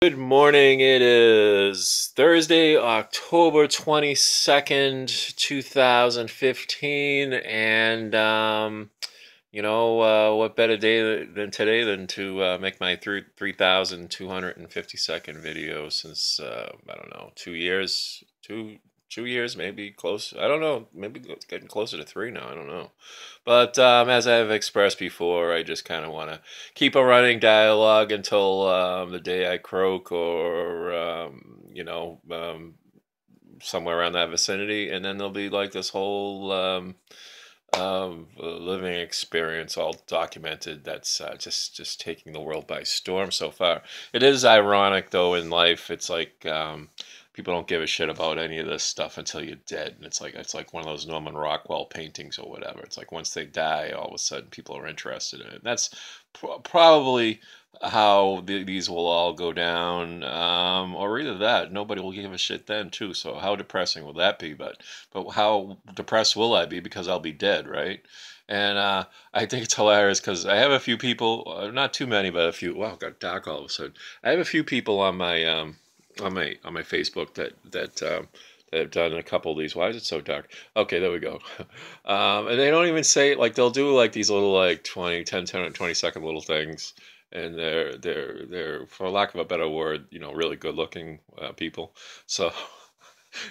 Good morning. It is Thursday, October 22nd, 2015. And, what better day than today than to make my 3,252nd video since, I don't know, 2 years, 2 years, maybe close. I don't know, maybe it's getting closer to three now. I don't know. But as I've expressed before, I just kind of want to keep a running dialogue until the day I croak or, somewhere around that vicinity. And then there'll be like this whole living experience all documented that's just taking the world by storm so far. It is ironic, though, in life. It's like people don't give a shit about any of this stuff until you're dead, and it's like one of those Norman Rockwell paintings or whatever. It's like once they die, all of a sudden people are interested in it. And that's probably how these will all go down, or either that nobody will give a shit then too. So how depressing will that be? But how depressed will I be because I'll be dead, right? And I think it's hilarious because I have a few people, not too many, but a few. Wow, it got dark all of a sudden. I have a few people on my Facebook that have done a couple of these. Why is it so dark? Okay, there we go. And they don't even say, like, they'll do like these little like 20 second little things, and they're for lack of a better word, really good looking people. So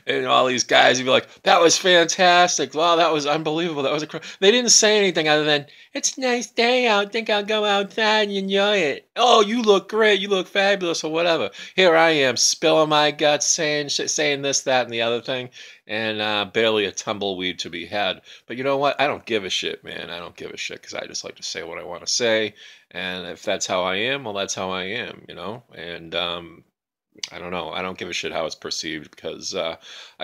and all these guys would be like, "That was fantastic! Wow, that was unbelievable! That was They didn't say anything other than, "It's a nice day out. Think I'll go outside and enjoy it." "Oh, you look great! You look fabulous!" or whatever. Here I am, spilling my guts, saying this, that, and the other thing, and barely a tumbleweed to be had. But you know what? I don't give a shit, man. I don't give a shit because I just like to say what I want to say, and if that's how I am, well, that's how I am. And I don't know. I don't give a shit how it's perceived because I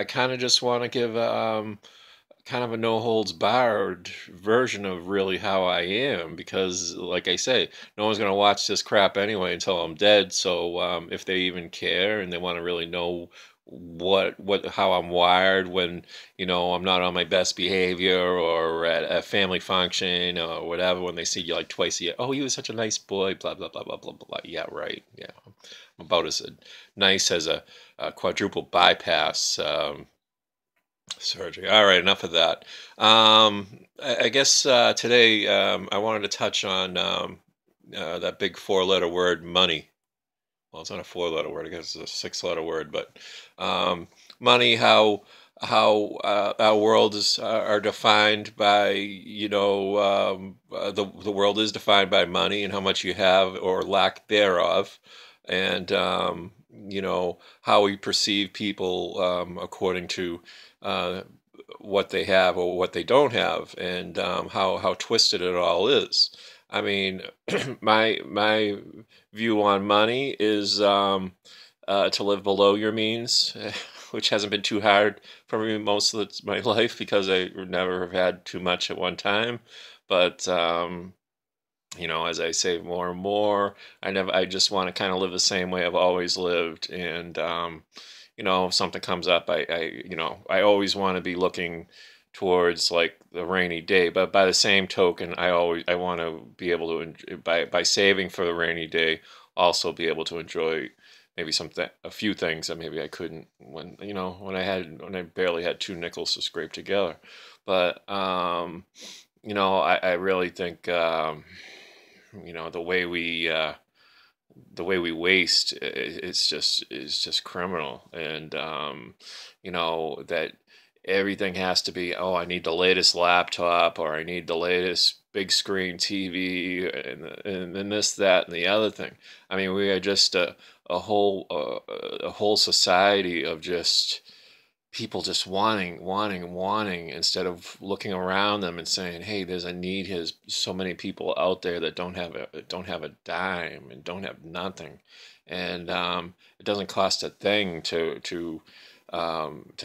kind of just want to give kind of a no holds barred version of really how I am because, like I say, no one's going to watch this crap anyway until I'm dead. So if they even care and they want to really know how I'm wired when I'm not on my best behavior or at a family function or whatever, when they see you like twice a year, "Oh, you were such a nice boy, blah blah blah blah blah blah." Yeah, right. Yeah, I'm about as nice as a quadruple bypass surgery. All right, enough of that. I guess today I wanted to touch on that big four-letter word, money. Well, it's not a four-letter word. I guess it's a six-letter word, but money. How our worlds are defined by, the world is defined by money and how much you have or lack thereof, and how we perceive people according to uh, what they have or what they don't have, and how twisted it all is. I mean, my view on money is to live below your means, which hasn't been too hard for me most of my life because I never have had too much at one time. But as I save more and more, I just want to kind of live the same way I've always lived. And if something comes up, I always want to be looking towards like the rainy day. But by the same token, I want to be able to by saving for the rainy day, also be able to enjoy maybe a few things that maybe I couldn't when I barely had two nickels to scrape together. But I really think the way we waste is just criminal, and that everything has to be, "Oh, I need the latest laptop," or "I need the latest big screen TV," and then this, that, and the other thing. I mean, we are just a whole society of just people just wanting, instead of looking around them and saying, "Hey, there's a need here. There's so many people out there that don't have a dime and don't have nothing," and it doesn't cost a thing to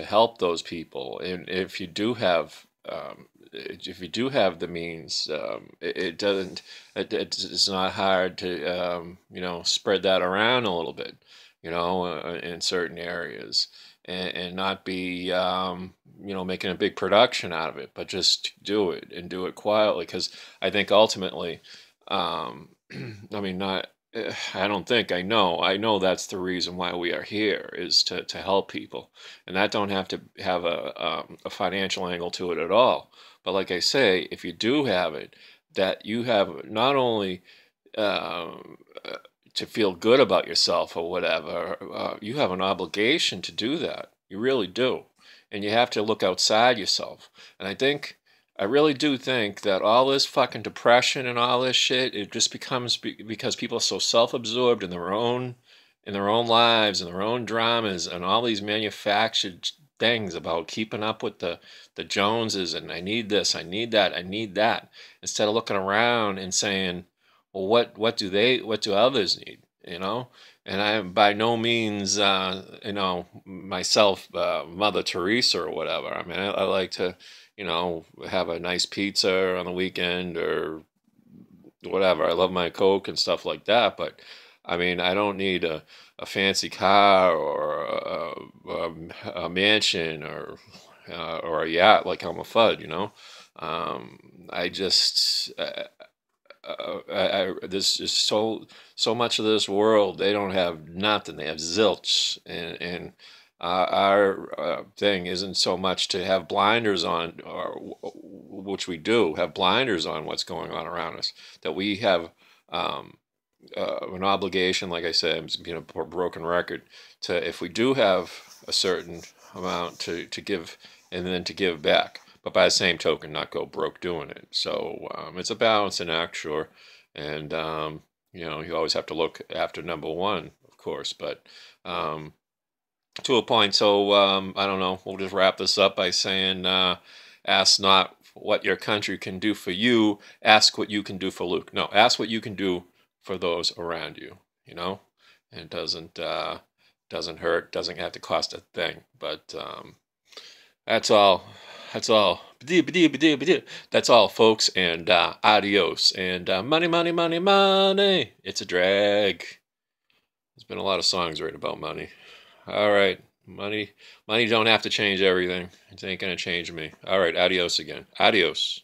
help those people. And if you do have the means, it doesn't it's not hard to spread that around a little bit, in certain areas, and not be making a big production out of it, but just do it and do it quietly. Because I think ultimately, I mean, not I don't think I know. I know that's the reason why we are here is to help people, and that don't have to have a financial angle to it at all. But like I say, if you do have it, that you have not only um, uh, to feel good about yourself or whatever, you have an obligation to do that. You really do, and you have to look outside yourself. And I really do think that all this fucking depression and all this shit, it just becomes because people are so self-absorbed in their own lives and their own dramas and all these manufactured things about keeping up with the Joneses and I need this, I need that, I need that, instead of looking around and saying, well, what do others need, you know? And I am by no means, myself, Mother Teresa or whatever. I mean, I like to, have a nice pizza on the weekend or whatever. I love my Coke and stuff like that, but I mean, I don't need a fancy car or a mansion or a yacht like I'm a FUD, you know? I just, there's just so much of this world. They don't have nothing. They have zilch, and our thing isn't so much to have blinders on, or which we do have blinders on what's going on around us. That we have um, an obligation, like I said, I'm being a broken record, to if we do have a certain amount to give, and then to give back. But by the same token, not go broke doing it. So it's a balancing act, sure. And you always have to look after number one, of course. But um, to a point. So I don't know. We'll just wrap this up by saying, ask not what your country can do for you. Ask what you can do for Luke. No, ask what you can do for those around you. You know, and it doesn't hurt. Doesn't have to cost a thing. But that's all. That's all. That's all, folks. And adios. And money, money, money, money. It's a drag. There's been a lot of songs written about money. All right. Money don't have to change everything. It ain't gonna change me. All right, adios again. Adios.